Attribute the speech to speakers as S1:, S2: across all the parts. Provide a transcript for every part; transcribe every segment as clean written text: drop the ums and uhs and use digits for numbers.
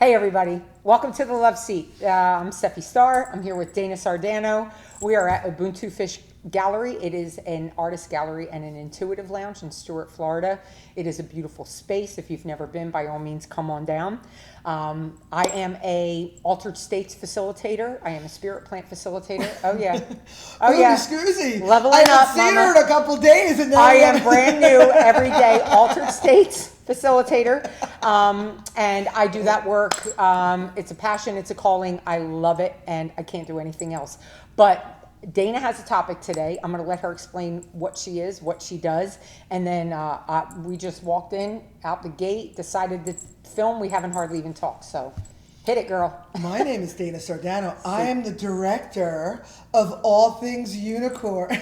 S1: Hey everybody, welcome to the Love Seat. I'm Steffi Starr. I'm here with Dana Sardano. We are at Ubuntu Fish Gallery. It is an artist gallery and an intuitive lounge in Stuart, Florida. It is a beautiful space. If you've never been, by all means, come on down. I am a altered states facilitator. I am a spirit plant facilitator. Oh yeah, oh yeah.
S2: Scoozy.
S1: Leveling
S2: I
S1: up,
S2: haven't seen
S1: mama.
S2: her in a couple days, and now
S1: I am brand new every day, altered states facilitator, and I do that work. It's a passion, it's a calling. I love it, and I can't do anything else. But Dana has a topic today. I'm going to let her explain what she is, what she does, and then we just walked in out the gate, decided to film. We haven't hardly even talked, so hit it, girl.
S2: My name is Dana Sardano. I am the director of all things unicorn.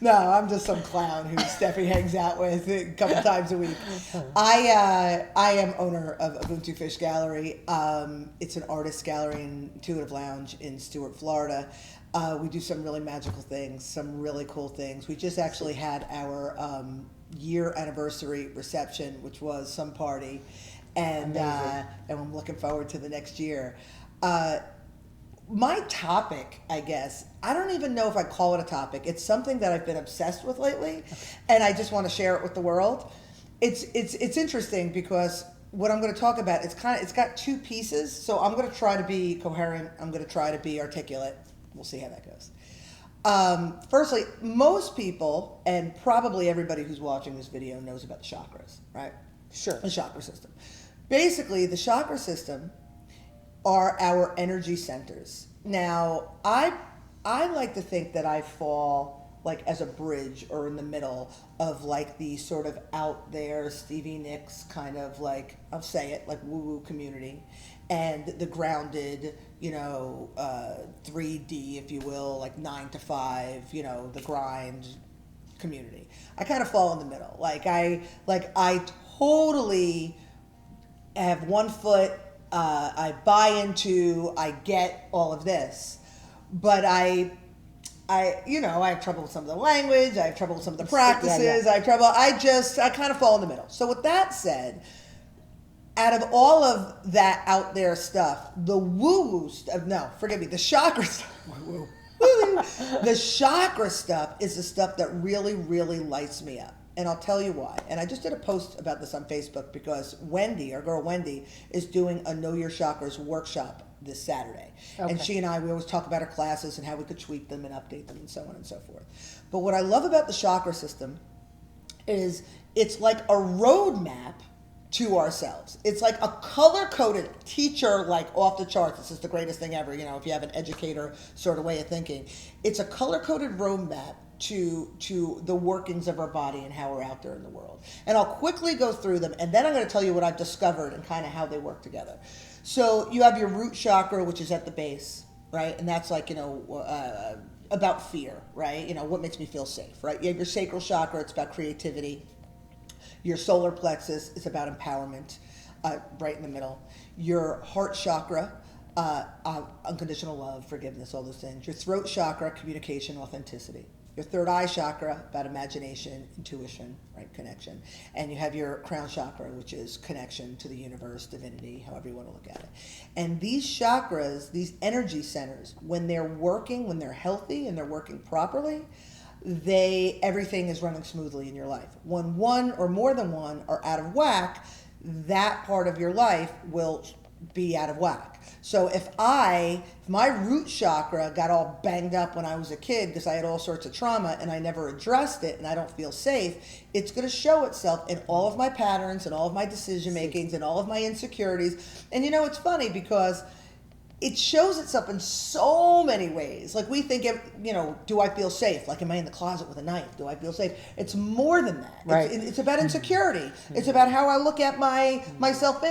S2: No, I'm just some clown who Steffi hangs out with a couple times a week. I am owner of Ubuntu Fish Gallery. It's an artist gallery and intuitive lounge in Stuart, Florida. We do some really magical things, some really cool things. We just actually had our year anniversary reception, which was some party. And I'm looking forward to the next year. My topic, I guess, I don't even know if I call it a topic. It's something that I've been obsessed with lately, and I just want to share it with the world. It's interesting because what I'm going to talk about, it's got two pieces. So I'm going to try to be coherent. I'm going to try to be articulate. We'll see how that goes. Firstly, most people, and probably everybody who's watching this video, knows about the chakras, right?
S1: Sure.
S2: The chakra system. Basically, the chakra system are our energy centers. Now, I like to think that I fall like as a bridge or in the middle of like the sort of out there Stevie Nicks kind of like, I'll say it, like woo-woo community, and the grounded, 3D, if you will, like 9 to 5, the grind community. I kind of fall in the middle. I totally have one foot, I buy into, I get all of this, but I have trouble with some of the language, I have trouble with some of the practices, I kind of fall in the middle. So with that said, out of all of that out there stuff, the woo-woo stuff, the chakra stuff, the chakra stuff is the stuff that really, really lights me up. And I'll tell you why. And I just did a post about this on Facebook because Wendy, our girl Wendy, is doing a Know Your Chakras workshop this Saturday. Okay. And she and we always talk about our classes and how we could tweak them and update them and so on and so forth. But what I love about the chakra system is it's like a roadmap to ourselves. It's like a color-coded teacher, like off the charts. This is the greatest thing ever, if you have an educator sort of way of thinking. It's a color-coded roadmap to the workings of our body and how we're out there in the world. And I'll quickly go through them, and then I'm going to tell you what I've discovered and kind of how they work together. So you have your root chakra, which is at the base, right? And that's like, about fear, right? What makes me feel safe, right? You have your sacral chakra, it's about creativity. Your solar plexus is about empowerment, right in the middle. Your heart chakra, unconditional love, forgiveness, all those things. Your throat chakra, communication, authenticity. Your third eye chakra, about imagination, intuition, right, connection. And you have your crown chakra, which is connection to the universe, divinity, however you want to look at it. And these chakras, these energy centers, when they're working, when they're healthy and they're working properly, everything is running smoothly in your life. When one or more than one are out of whack, that part of your life will be out of whack. So if my root chakra got all banged up when I was a kid because I had all sorts of trauma and I never addressed it and I don't feel safe, it's going to show itself in all of my patterns and all of my decision makings and all of my insecurities. And it's funny because it shows itself in so many ways. Like we think, do I feel safe? Like, am I in the closet with a knife? Do I feel safe? It's more than that.
S1: Right.
S2: It's about insecurity. It's about how I look at myself.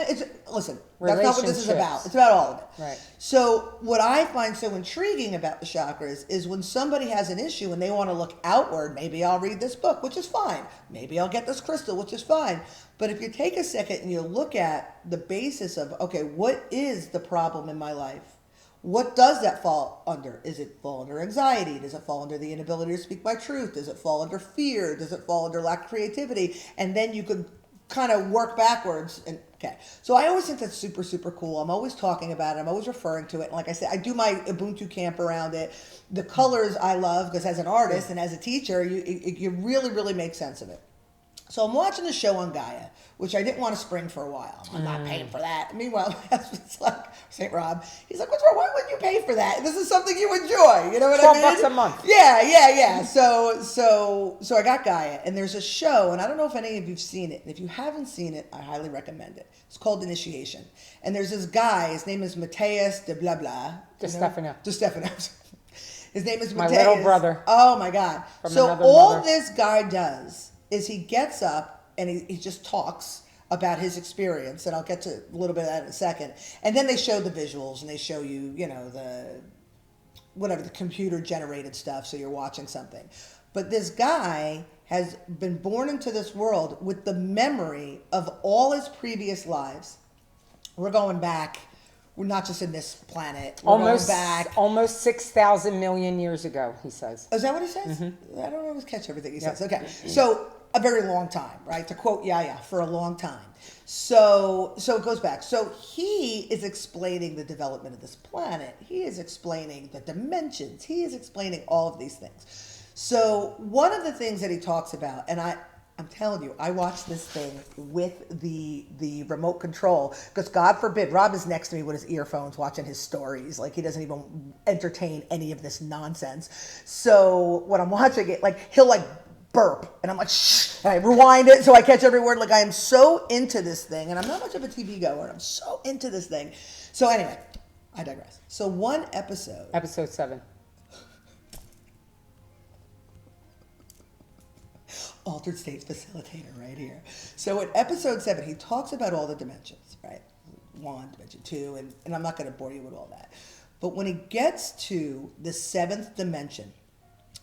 S2: Listen, that's not what this is about. It's about all of it.
S1: Right.
S2: So what I find so intriguing about the chakras is when somebody has an issue and they want to look outward, maybe I'll read this book, which is fine. Maybe I'll get this crystal, which is fine. But if you take a second and you look at the basis of, okay, what is the problem in my life? What does that fall under? Does it fall under anxiety? Does it fall under the inability to speak my truth? Does it fall under fear? Does it fall under lack of creativity? And then you could kind of work backwards. And okay, so I always think that's super, super cool. I'm always talking about it. I'm always referring to it. And like I said, I do my Ubuntu camp around it. The colors I love because as an artist and as a teacher, you really, really make sense of it. So I'm watching the show on Gaia, which I didn't want to spring for a while. I'm not paying for that. Meanwhile, my husband's like, St. Rob, he's like, what's wrong? Why wouldn't you pay for that? This is something you enjoy. You know what I mean?
S1: $12 a month.
S2: Yeah. So I got Gaia, and there's a show, and I don't know if any of you've seen it. And if you haven't seen it, I highly recommend it. It's called Initiation. And there's this guy, his name is Mateus de blah blah.
S1: De Stefano.
S2: His name is
S1: My
S2: Mateus.
S1: little brother.
S2: Oh my God.
S1: From
S2: So
S1: another
S2: all
S1: mother.
S2: this guy does is he gets up and he just talks about his experience, and I'll get to a little bit of that in a second. And then they show the visuals, and they show you, the computer generated stuff, so you're watching something. But this guy has been born into this world with the memory of all his previous lives. We're going back. We're not just in this planet. We're going back.
S1: Almost 6,000 million years ago, he says.
S2: Is that what he says? Mm-hmm. I don't always catch everything he says. Okay. So a very long time, right? To quote Yaya, for a long time. So it goes back. So he is explaining the development of this planet. He is explaining the dimensions. He is explaining all of these things. So one of the things that he talks about, and I'm telling you, I watched this thing with the remote control because God forbid, Rob is next to me with his earphones watching his stories. Like he doesn't even entertain any of this nonsense. So when I'm watching it, like he'll like burp and I'm like, shh, and I rewind it so I catch every word. Like I am so into this thing, and I'm not much of a TV goer, and I'm so into this thing. So anyway, I digress. So one episode.
S1: Episode 7.
S2: Altered states facilitator right here. So in episode 7, he talks about all the dimensions, right? 1, dimension 2, and I'm not going to bore you with all that. But when he gets to the 7th dimension,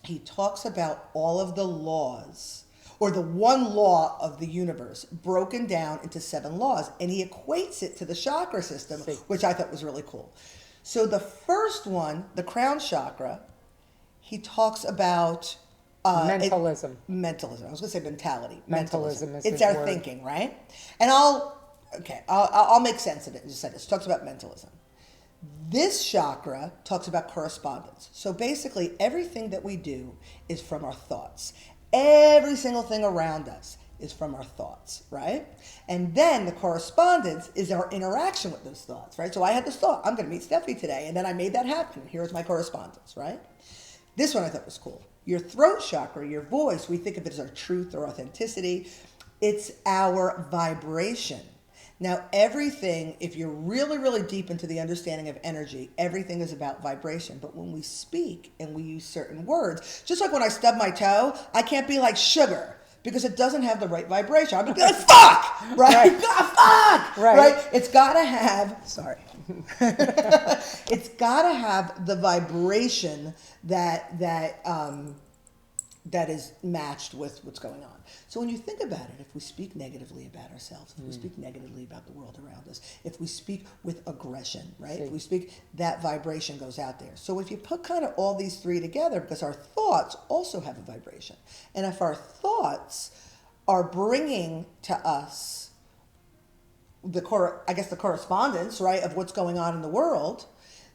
S2: he talks about all of the laws, or the one law of the universe, broken down into 7 laws, and he equates it to the chakra system, which I thought was really cool. So the first one, the crown chakra, he talks about
S1: Mentalism.
S2: Mentalism. I was going to say mentality.
S1: Mentalism is
S2: it's
S1: the
S2: our
S1: word.
S2: thinking, right? And I'll make sense of it in just a second. It talks about mentalism. This chakra talks about correspondence. So basically, everything that we do is from our thoughts. Every single thing around us is from our thoughts, right? And then the correspondence is our interaction with those thoughts, right? So I had this thought, I'm going to meet Steffi today, and then I made that happen. Here's my correspondence, right? This one I thought was cool. Your throat chakra, your voice, we think of it as our truth or authenticity. It's our vibration. Now, everything, if you're really, really deep into the understanding of energy, everything is about vibration. But when we speak and we use certain words, just like when I stub my toe, I can't be like sugar because it doesn't have the right vibration. I'm going to be like, fuck, right? Fuck, right? It's got to have, sorry. It's got to have the vibration that is matched with what's going on. So when you think about it, if we speak negatively about ourselves, if we speak negatively about the world around us, if we speak with aggression, right? If we speak, that vibration goes out there. So if you put kind of all these 3 together, because our thoughts also have a vibration, and if our thoughts are bringing to us the correspondence, right, of what's going on in the world,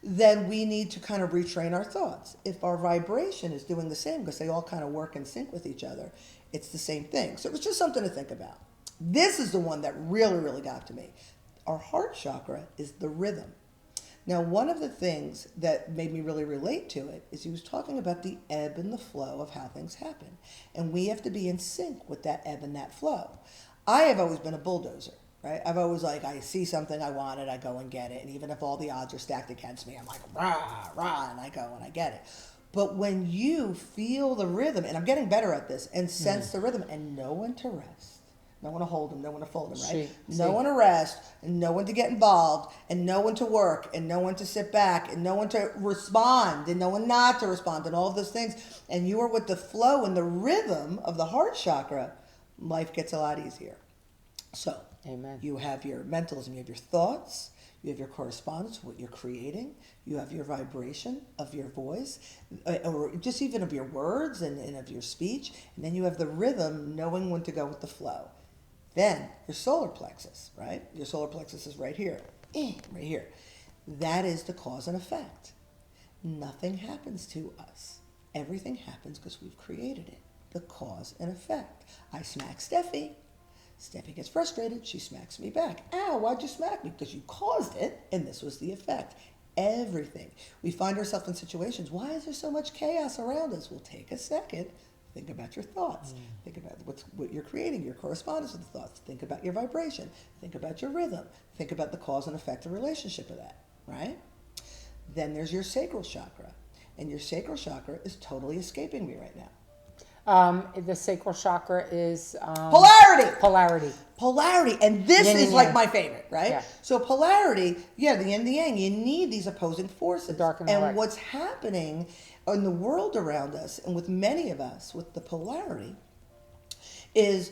S2: then we need to kind of retrain our thoughts. If our vibration is doing the same, because they all kind of work in sync with each other, it's the same thing. So it was just something to think about. This is the one that really, really got to me. Our heart chakra is the rhythm. Now, one of the things that made me really relate to it is he was talking about the ebb and the flow of how things happen. And we have to be in sync with that ebb and that flow. I have always been a bulldozer. Right? I've always I see something I want it, I go and get it. And even if all the odds are stacked against me, I'm like, rah, rah, and I go and I get it. But when you feel the rhythm, and I'm getting better at this, and sense the rhythm, and know when to rest, know when to hold them, know when to fold them, right? Know when to rest, and know when to get involved, and know when to work, and know when to sit back, and know when to respond, and know when not to respond, and all of those things. And you are with the flow and the rhythm of the heart chakra, life gets a lot easier. So,
S1: Amen.
S2: You have your mentalism, you have your thoughts, you have your correspondence, what you're creating, you have your vibration of your voice, or just even of your words and of your speech, and then you have the rhythm, knowing when to go with the flow. Then your solar plexus, right? Your solar plexus is right here, right here. That is the cause and effect. Nothing happens to us. Everything happens because we've created it. The cause and effect. I smack Steffi. Steffi gets frustrated. She smacks me back. Ow, why'd you smack me? Because you caused it, and this was the effect. Everything. We find ourselves in situations. Why is there so much chaos around us? Well, take a second. Think about your thoughts. Think about what you're creating, your correspondence with the thoughts. Think about your vibration. Think about your rhythm. Think about the cause and effect and relationship of that, right? Then there's your sacral chakra. And your sacral chakra is totally escaping me right now.
S1: The sacral chakra is
S2: Polarity.
S1: Polarity.
S2: And this
S1: Yin
S2: is
S1: and
S2: like
S1: yang.
S2: my favorite, right?
S1: Yeah.
S2: So polarity, the yin and the yang. You need these opposing forces.
S1: The dark and the light.
S2: What's happening in the world around us, and with many of us, with the polarity, is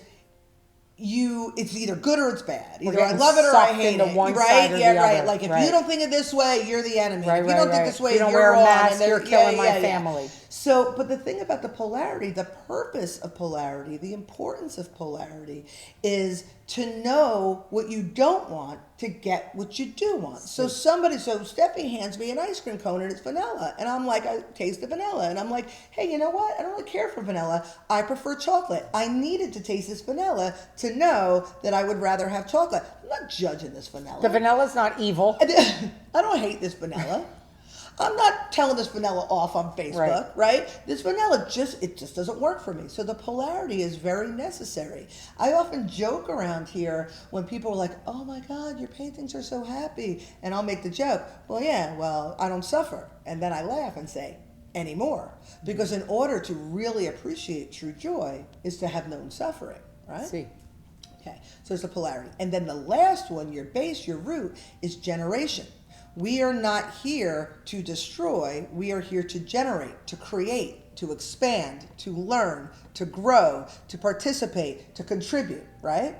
S2: it's either good or it's bad. Either I love it or I hate it.
S1: One
S2: right?
S1: side or
S2: Yeah,
S1: the
S2: right.
S1: other.
S2: Like if
S1: right.
S2: you don't think it this way, you're the enemy.
S1: Right,
S2: if you don't think this way,
S1: you don't
S2: you're
S1: wear a
S2: wrong.
S1: mask, you're killing my family.
S2: So, but the thing about the polarity, the purpose of polarity, the importance of polarity is to know what you don't want to get what you do want. So Steffi hands me an ice cream cone and it's vanilla. And I'm like, I taste the vanilla. And I'm like, hey, you know what? I don't really care for vanilla. I prefer chocolate. I needed to taste this vanilla to know that I would rather have chocolate. I'm not judging this vanilla.
S1: The vanilla's not evil.
S2: I don't hate this vanilla. I'm not telling this vanilla off on Facebook, right? This vanilla it just doesn't work for me. So the polarity is very necessary. I often joke around here when people are like, oh my God, your paintings are so happy. And I'll make the joke, I don't suffer. And then I laugh and say, anymore. Because in order to really appreciate true joy is to have known suffering, right?
S1: See.
S2: Okay, so there's the polarity. And then the last one, your base, your root, is generation. We are not here to destroy. We are here to generate, to create, to expand, to learn, to grow, to participate, to contribute, right?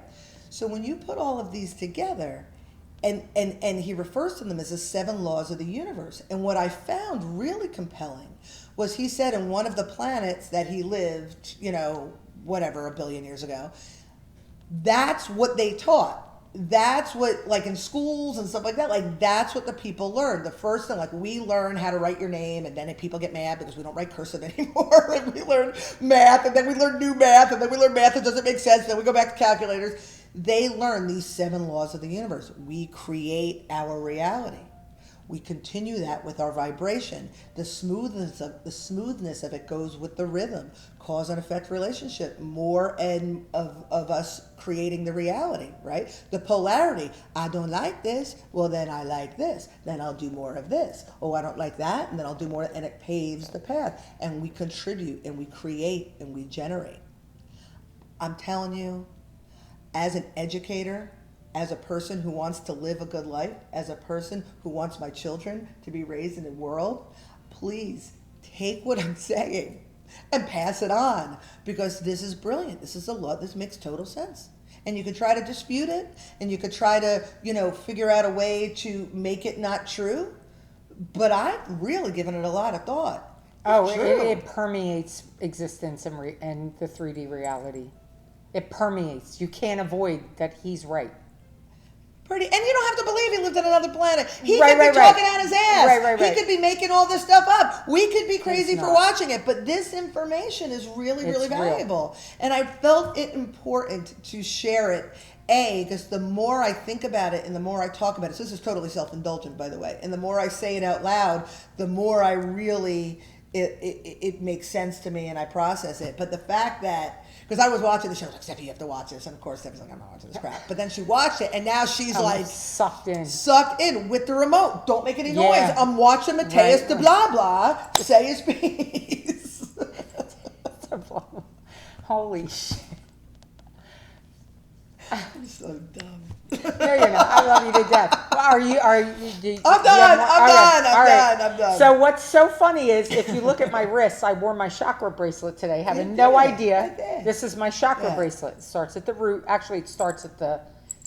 S2: So when you put all of these together, and he refers to them as the 7 laws of the universe. And what I found really compelling was he said in one of the planets that he lived, a billion years ago, that's what they taught. That's what, like in schools and stuff like that, like that's what the people learn. The first thing, like we learn how to write your name, and then people get mad because we don't write cursive anymore. And we learn math, and then we learn new math, and then we learn math that doesn't make sense, then we go back to calculators. They learn these 7 laws of the universe. We create our reality. We continue that with our vibration. The smoothness of it goes with the rhythm, cause and effect relationship, more and of us creating the reality, right? The polarity, I don't like this, well then I like this, then I'll do more of this. Oh, I don't like that, and then I'll do more, and it paves the path. And we contribute, and we create, and we generate. I'm telling you, as an educator, as a person who wants to live a good life, as a person who wants my children to be raised in a world, please take what I'm saying and pass it on, because this is brilliant. This is a law. This makes total sense. And you could try to dispute it, and you could try to, figure out a way to make it not true. But I've really given it a lot of thought.
S1: It permeates existence and the 3D reality. It permeates. You can't avoid that he's right.
S2: And you don't have to believe he lived on another planet. He could be talking out his ass. He could be making all this stuff up. We could be crazy for watching it. But this information is really, really valuable. And I felt it important to share it, because the more I think about it and the more I talk about it, so this is totally self-indulgent, by the way, and the more I say it out loud, the more I really, it makes sense to me and I process it. But the fact that, because I was watching the show, I was like, Steffi, you have to watch this. And of course, Steffi's like, I'm not watching this crap. But then she watched it, and now she's
S1: sucked in
S2: with the remote. Don't make any noise. I'm watching Mateus de blah blah say his piece.
S1: Holy shit.
S2: I'm so dumb.
S1: No, you're not. I love you to death. I'm
S2: done.
S1: So what's so funny is, if you look at my wrists, I wore my chakra bracelet today, having no idea. This is my chakra bracelet. It starts at the root. Actually, it starts at the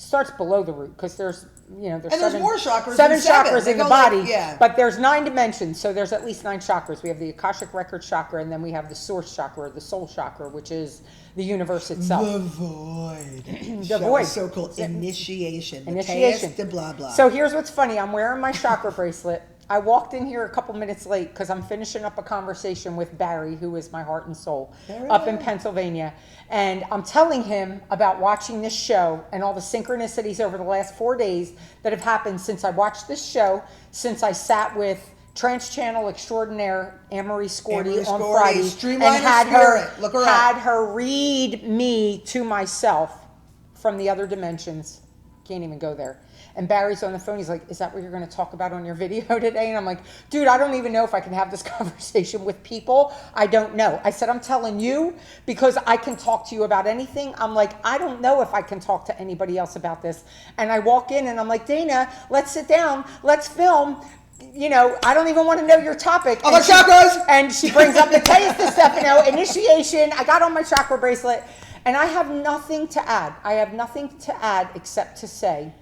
S1: starts below the root because there's
S2: And there's more chakras
S1: seven
S2: than seven.
S1: chakras
S2: They
S1: in the
S2: go
S1: body,
S2: like- yeah.
S1: but there's 9 dimensions, so there's at least 9 chakras. We have the Akashic Record chakra, and then we have the source chakra, the soul chakra, which is the universe itself.
S2: The void.
S1: The void.
S2: So called initiation.
S1: Initiation.
S2: The blah blah.
S1: So here's what's funny. I'm wearing my chakra bracelet. I walked in here a couple minutes late because I'm finishing up a conversation with Barry, who is my heart and soul, up in Pennsylvania. And I'm telling him about watching this show and all the synchronicities over the last 4 days that have happened since I watched this show, since I sat with Trance Channel extraordinaire Anne-Marie Scordy on Friday and had her read me to myself from the other dimensions. Can't even go there. And Barry's on the phone. He's like, is that what you're going to talk about on your video today? And I'm like, dude, I don't even know if I can have this conversation with people. I don't know. I said, I'm telling you because I can talk to you about anything. I'm like, I don't know if I can talk to anybody else about this. And I walk in and I'm like, Dana, let's sit down. Let's film. I don't even want to know your topic.
S2: Oh, my chakras!
S1: And she brings up the taste of Stefano, initiation. I got on my chakra bracelet. And I have nothing to add. I have nothing to add except to say,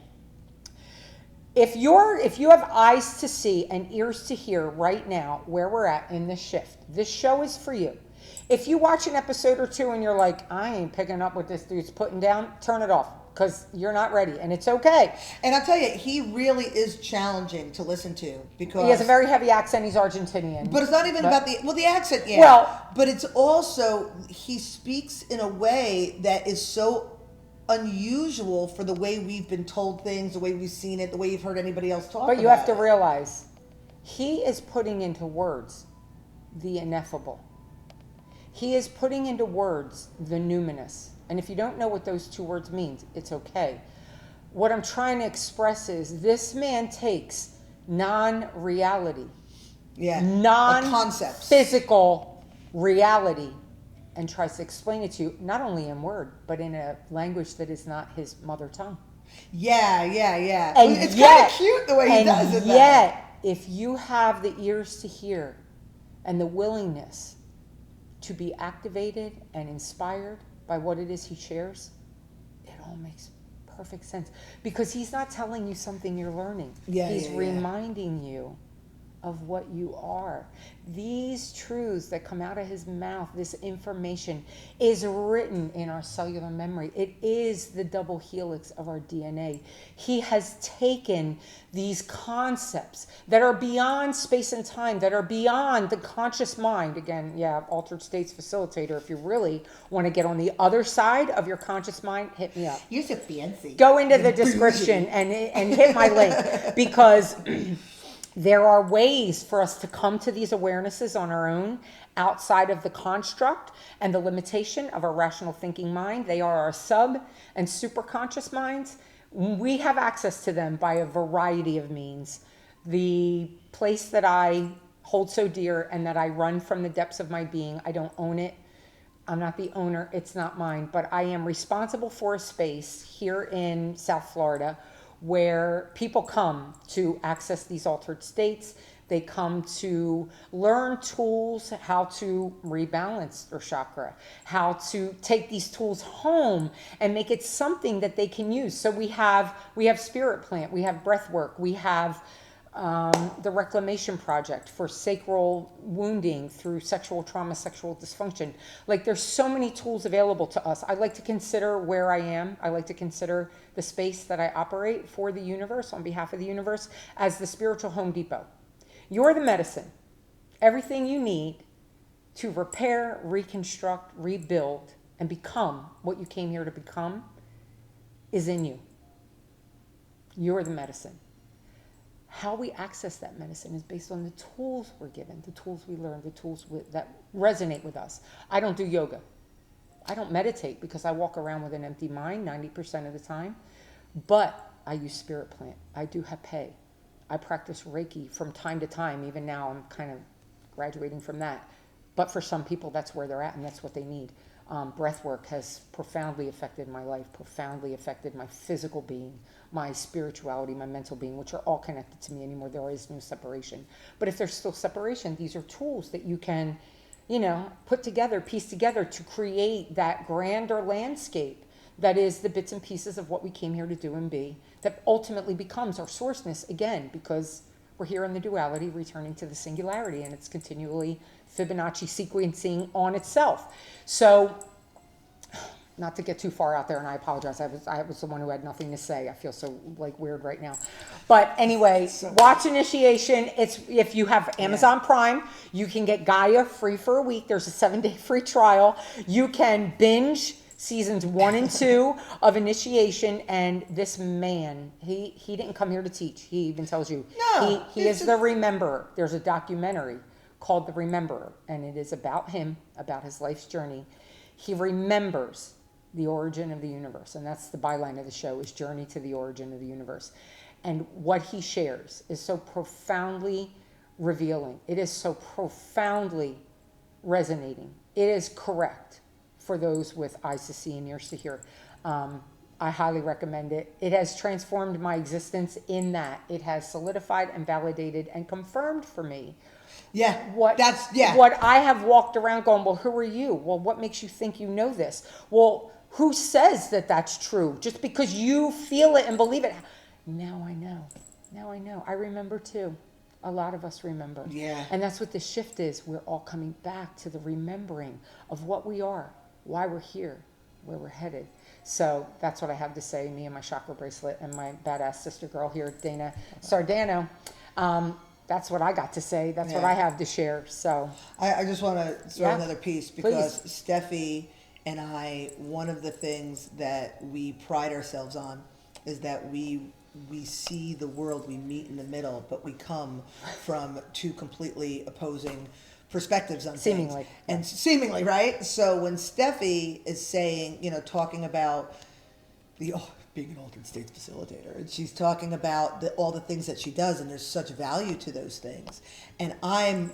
S1: if you have eyes to see and ears to hear right now where we're at in this shift, this show is for you. If you watch an episode or two and you're like, I ain't picking up what this dude's putting down, turn it off because you're not ready and it's okay.
S2: And I'll tell you, he really is challenging to listen to because
S1: he has a very heavy accent. He's Argentinian.
S2: But it's not even about the accent, yeah.
S1: Well,
S2: but it's also, he speaks in a way that is so unusual for the way we've been told things, the way we've seen it, the way you've heard anybody else talk about it.
S1: But you have to realize, he is putting into words the ineffable. He is putting into words the numinous. And if you don't know what those 2 words mean, it's okay. What I'm trying to express is this man takes non-reality, non-physical reality, and tries to explain it to you, not only in word, but in a language that is not his mother tongue.
S2: Yeah.
S1: And
S2: it's kind of cute the way he does it.
S1: And yet, if you have the ears to hear and the willingness to be activated and inspired by what it is he shares, it all makes perfect sense. Because he's not telling you something you're learning. He's reminding you of what you are. These truths that come out of his mouth, this information, is written in our cellular memory. It is the double helix of our DNA. He has taken these concepts that are beyond space and time, that are beyond the conscious mind. Again, altered states facilitator. If you really want to get on the other side of your conscious mind, hit me up.
S2: You're so fancy.
S1: Go into the description and hit my link because there are ways for us to come to these awarenesses on our own outside of the construct and the limitation of our rational thinking mind. They are our sub and superconscious minds. We have access to them by a variety of means. The place that I hold so dear and that I run from the depths of my being, I don't own it. I'm not the owner. It's not mine. But I am responsible for a space here in South Florida where people come to access these altered states. They come to learn tools, how to rebalance their chakra, how to take these tools home and make it something that they can use. So we have Spirit Plant, we have breath work, we have the Reclamation Project for sacral wounding through sexual trauma, sexual dysfunction. Like there's so many tools available to us. I like to consider where I am. I like to consider the space that I operate for the universe, on behalf of the universe, as the spiritual Home Depot. You're the medicine. Everything you need to repair, reconstruct, rebuild, and become what you came here to become is in you. You're the medicine. How we access that medicine is based on the tools we're given, the tools we learn, the tools that resonate with us. I don't do yoga. I don't meditate because I walk around with an empty mind 90% of the time. But I use Spirit Plant. I do Hape. I practice Reiki from time to time. Even now I'm kind of graduating from that. But for some people, that's where they're at and that's what they need. Breath work has profoundly affected my life, profoundly affected my physical being, my spirituality, my mental being, which are all connected to me anymore. There is no separation. But if there's still separation, these are tools that you can, put together, piece together to create that grander landscape that is the bits and pieces of what we came here to do and be, that ultimately becomes our sourceness again, because we're here in the duality, returning to the singularity, and it's continually Fibonacci sequencing on itself. So, not to get too far out there, and I apologize. I was the one who had nothing to say. I feel so like weird right now. But anyway, watch Initiation. It's, if you have Amazon Prime, you can get Gaia free for a week. There's a 7-day free trial. You can binge seasons 1 and 2 of Initiation. And this man, he didn't come here to teach. He even tells you he is the rememberer. There's a documentary called The Rememberer, and it is about him, about his life's journey. He remembers the origin of the universe, and that's the byline of the show, is Journey to the Origin of the Universe. And what he shares is so profoundly revealing. It is so profoundly resonating. It is correct for those with eyes to see and ears to hear. I highly recommend it. It has transformed my existence in that it has solidified and validated and confirmed for me what I have walked around going, well, who are you? Well, what makes you think you know this? Well, who says that that's true? Just because you feel it and believe it. Now I know. Now I know. I remember too. A lot of us remember.
S2: Yeah.
S1: And that's what the shift is. We're all coming back to the remembering of what we are, why we're here, where we're headed. So that's what I have to say, me and my chakra bracelet and my badass sister girl here, Dana Sardano. That's what I got to say. That's what I have to share. So
S2: I just want to throw another piece, because
S1: please.
S2: Steffi and I, one of the things that we pride ourselves on is that we see the world, we meet in the middle, but we come from two completely opposing perspectives on things. And seemingly, right? So when Steffi is saying, talking about being an altered states facilitator, and she's talking about all the things that she does, and there's such value to those things, and I'm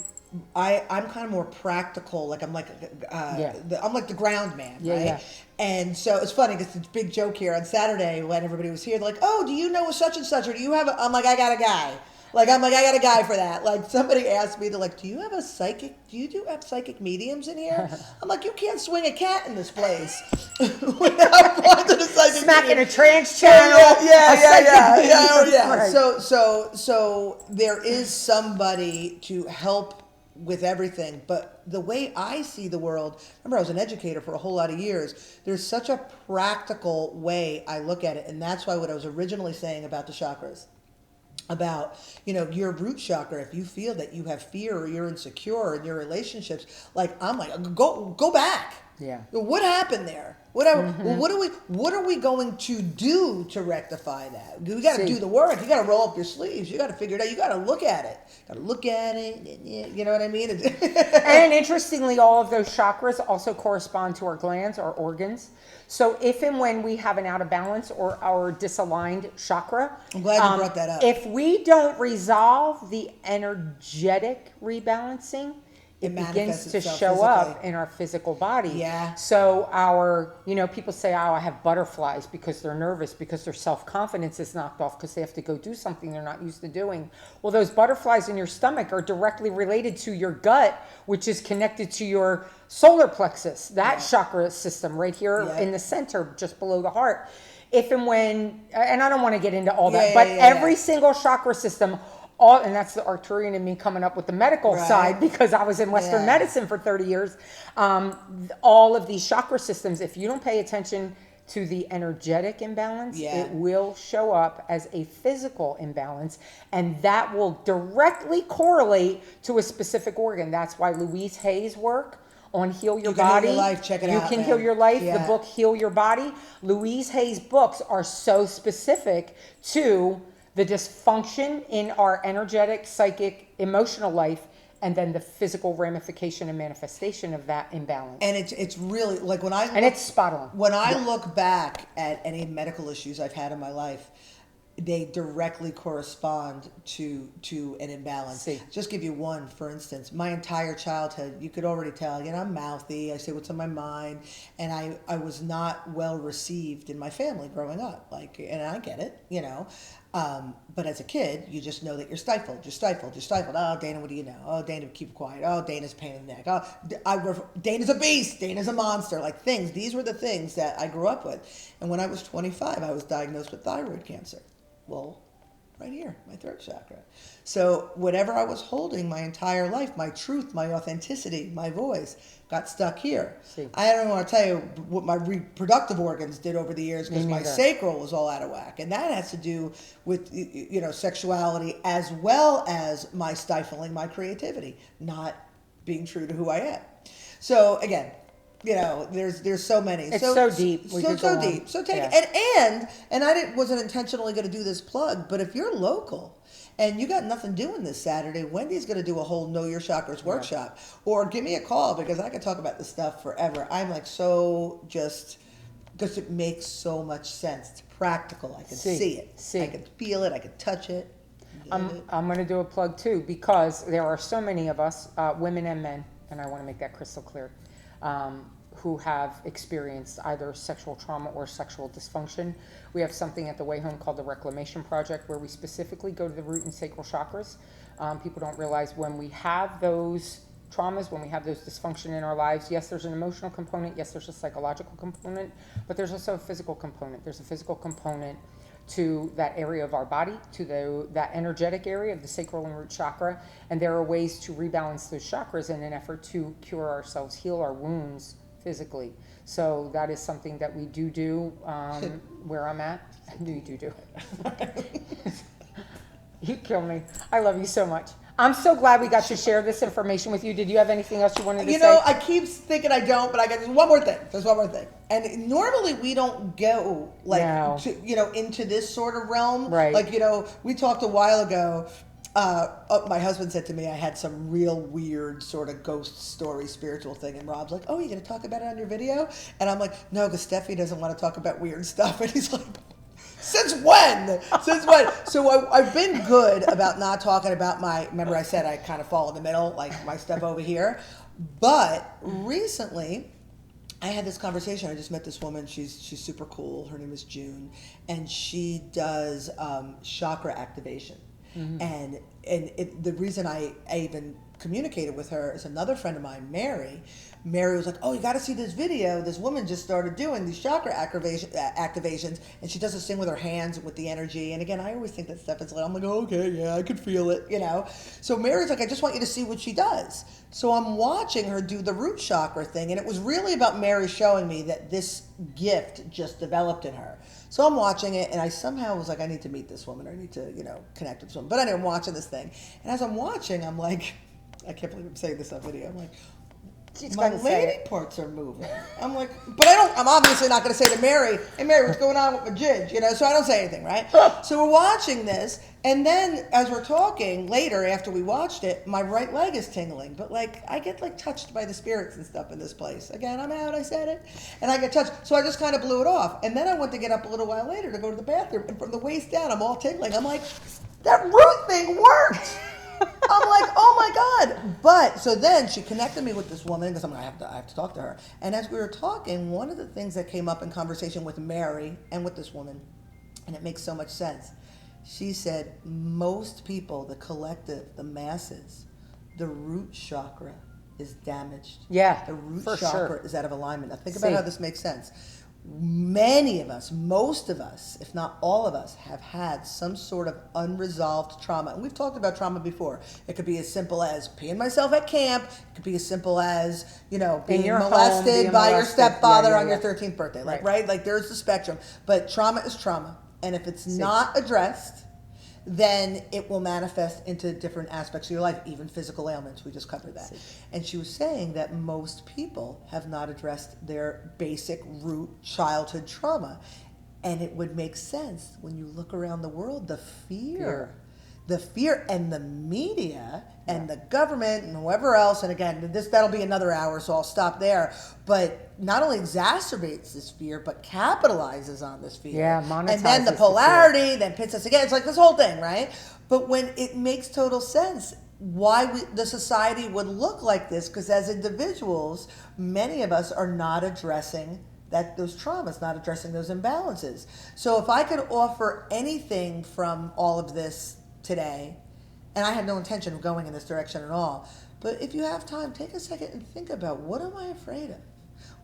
S2: kind of more practical. Like I'm like the ground man, right? Yeah. And so it's funny because it's a big joke here on Saturday when everybody was here. They're like, "Oh, do you know a such and such, or do you have?" I'm like, "I got a guy." I got a guy for that. Like somebody asked me, they're like, "Do you have psychic mediums in here?" I'm like, "You can't swing a cat in this place without finding a psychic
S1: smacking
S2: medium."
S1: a trance channel.
S2: Yeah.
S1: Right.
S2: So there is somebody to help with everything. But the way I see the world, remember I was an educator for a whole lot of years. There's such a practical way I look at it, and that's why what I was originally saying about the chakras. About, your root chakra, if you feel that you have fear or you're insecure in your relationships, like I'm like, go back.
S1: Yeah.
S2: What happened there? What are we going to do to rectify that? We got to do the work. You got to roll up your sleeves. You got to figure it out. You got to look at it. You know what I mean?
S1: And interestingly, all of those chakras also correspond to our glands, our organs. So if and when we have an out of balance or our disaligned chakra,
S2: I'm glad you brought that up.
S1: If we don't resolve the energetic rebalancing, it begins to show up in our physical body.
S2: Yeah.
S1: So our, people say, "Oh, I have butterflies," because they're nervous, because their self-confidence is knocked off, because they have to go do something they're not used to doing. Well, those butterflies in your stomach are directly related to your gut, which is connected to your solar plexus, that chakra system right here in the center, just below the heart. If and when, and I don't want to get into all that, but every single chakra system, and that's the Arcturian in me coming up with the medical side, because I was in Western medicine for 30 years. All of these chakra systems, if you don't pay attention to the energetic imbalance, it will show up as a physical imbalance, and that will directly correlate to a specific organ. That's why Louise Hay's work on Heal Your Body.
S2: Heal Your Life. Check it out.
S1: You can heal your life. The book Heal Your Body. Louise Hay's books are so specific to the dysfunction in our energetic, psychic, emotional life, and then the physical ramification and manifestation of that imbalance.
S2: And it's really like
S1: it's spot on.
S2: When I look back at any medical issues I've had in my life, they directly correspond to an imbalance. Just give you one, for instance. My entire childhood, you could already tell, I'm mouthy, I say what's on my mind, and I was not well received in my family growing up. And I get it, But as a kid, you just know that you're stifled. You're stifled. You're stifled. Oh, Dana, what do you know? Oh, Dana, keep quiet. Oh, Dana's a pain in the neck. Oh, Dana's a beast. Dana's a monster. Like things. These were the things that I grew up with. And when I was 25, I was diagnosed with thyroid cancer. Well, right here, my throat chakra. So whatever I was holding my entire life, my truth, my authenticity, my voice, got stuck here.
S1: See.
S2: I don't want to tell you what my reproductive organs did over the years because my sacral was all out of whack. And that has to do with, sexuality as well as my stifling my creativity, not being true to who I am. So again, there's so many.
S1: It's so deep.
S2: So deep. So take it. And I wasn't intentionally going to do this plug, but if you're local and you got nothing doing this Saturday, Wendy's going to do a whole Know Your Chakras workshop. Or give me a call because I could talk about this stuff forever. I'm like because it makes so much sense. It's practical. I can see it. I can feel it. I can touch it.
S1: I'm going to do a plug too because there are so many of us, women and men, and I want to make that crystal clear, who have experienced either sexual trauma or sexual dysfunction. We have something at the Way Home called the Reclamation Project where we specifically go to the root and sacral chakras. People don't realize when we have those traumas, when we have those dysfunction in our lives, yes, there's an emotional component, yes, there's a psychological component, but there's also a physical component. There's a physical component to that area of our body, to that energetic area of the sacral and root chakra, and there are ways to rebalance those chakras in an effort to cure ourselves, heal our wounds physically. So that is something that we do where I'm at. We do. You kill me. I love you so much. I'm so glad we got to share this information with you. Did you have anything else you wanted to say?
S2: I keep thinking I don't, but I got one more thing. There's one more thing. And normally we don't go into this sort of realm.
S1: Right.
S2: Like, we talked a while ago. My husband said to me I had some real weird sort of ghost story, spiritual thing. And Rob's like, oh, you're going to talk about it on your video? And I'm like, no, because Steffi doesn't want to talk about weird stuff. And he's like, since when? So I've been good about not talking about remember I said I kind of fall in the middle, like my stuff over here. But recently, I had this conversation. I just met this woman. She's super cool. Her name is June. And she does chakra activation. Mm-hmm. And the reason I even communicated with her is another friend of mine, Mary. Mary was like, oh, you got to see this video. This woman just started doing these chakra activations, and she does this thing with her hands with the energy. And again, I always think that stuff is like, I'm like, oh, okay, yeah, I could feel it, So Mary's like, I just want you to see what she does. So I'm watching her do the root chakra thing, and it was really about Mary showing me that this gift just developed in her. So I'm watching it, and I somehow was like, I need to meet this woman. I need to, connect with this woman. But anyway, I'm watching this thing. And as I'm watching, I'm like, I can't believe I'm saying this on video. I'm like, my lady parts are moving. I'm like, but I'm obviously not going to say to Mary, hey, Mary, what's going on with my jidge? So I don't say anything, right? So we're watching this, and then as we're talking later after we watched it, my right leg is tingling. But I get touched by the spirits and stuff in this place. Again, I'm out, I said it, and I get touched. So I just kind of blew it off. And then I went to get up a little while later to go to the bathroom, and from the waist down, I'm all tingling. I'm like, that root thing worked. I'm like, oh my God. But so then she connected me with this woman because I have to talk to her. And as we were talking, one of the things that came up in conversation with Mary and with this woman, and it makes so much sense, she said, most people, the collective, the masses, the root chakra is damaged.
S1: Yeah,
S2: the root
S1: for
S2: chakra
S1: sure.
S2: is out of alignment. Now think about how this makes sense. Many of us, most of us, if not all of us, have had some sort of unresolved trauma. And we've talked about trauma before. It could be as simple as peeing myself at camp. It could be as simple as, being molested by your stepfather on your 13th birthday. Right? Like there's the spectrum. But trauma is trauma. And if it's not addressed, then it will manifest into different aspects of your life, even physical ailments. We just covered that. And she was saying that most people have not addressed their basic root childhood trauma. And it would make sense when you look around the world, the fear and the media and the government and whoever else, and again, that'll be another hour, so I'll stop there, but not only exacerbates this fear, but capitalizes on this fear.
S1: Yeah, monetizes
S2: and then the polarity, then pits us again. It's like this whole thing, right? But when it makes total sense, why the society would look like this, because as individuals, many of us are not addressing those traumas, not addressing those imbalances. So if I could offer anything from all of this today, and I had no intention of going in this direction at all, but if you have time, take a second and think about, what am I afraid of?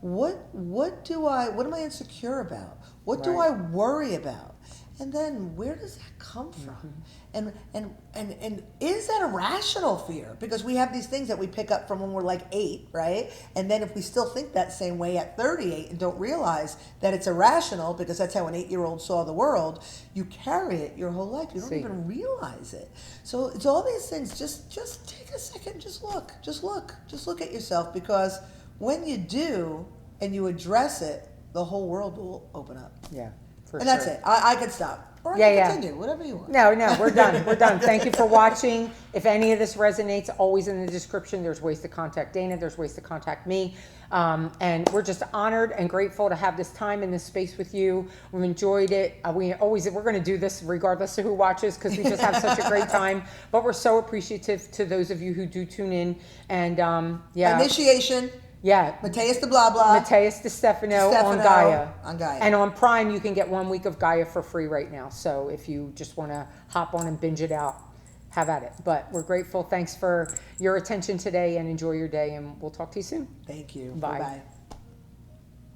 S2: What am I insecure about? What do I worry about? And then where does that come from? And is that a rational fear? Because we have these things that we pick up from when we're like 8, right? And then if we still think that same way at 38 and don't realize that it's irrational because that's how an 8-year-old saw the world, you carry it your whole life. You don't even realize it. So it's all these things. Just take a second, just look at yourself, because when you do and you address it, the whole world will open up.
S1: Yeah.
S2: And that's it. I could stop. Or I can continue, whatever you want.
S1: No, we're done. We're done. Thank you for watching. If any of this resonates, always in the description, there's ways to contact Dana. There's ways to contact me. And we're just honored and grateful to have this time in this space with you. We've enjoyed it. We're going to do this regardless of who watches, because we just have such a great time. But we're so appreciative to those of you who do tune in. And
S2: Initiation.
S1: Yeah.
S2: Mateus de blah blah.
S1: Mateus de Stefano on Gaia.
S2: On Gaia.
S1: And on Prime, you can get 1 week of Gaia for free right now. So if you just want to hop on and binge it out, have at it. But we're grateful. Thanks for your attention today, and enjoy your day. And we'll talk to you soon.
S2: Thank you.
S1: Bye.
S2: Bye-bye.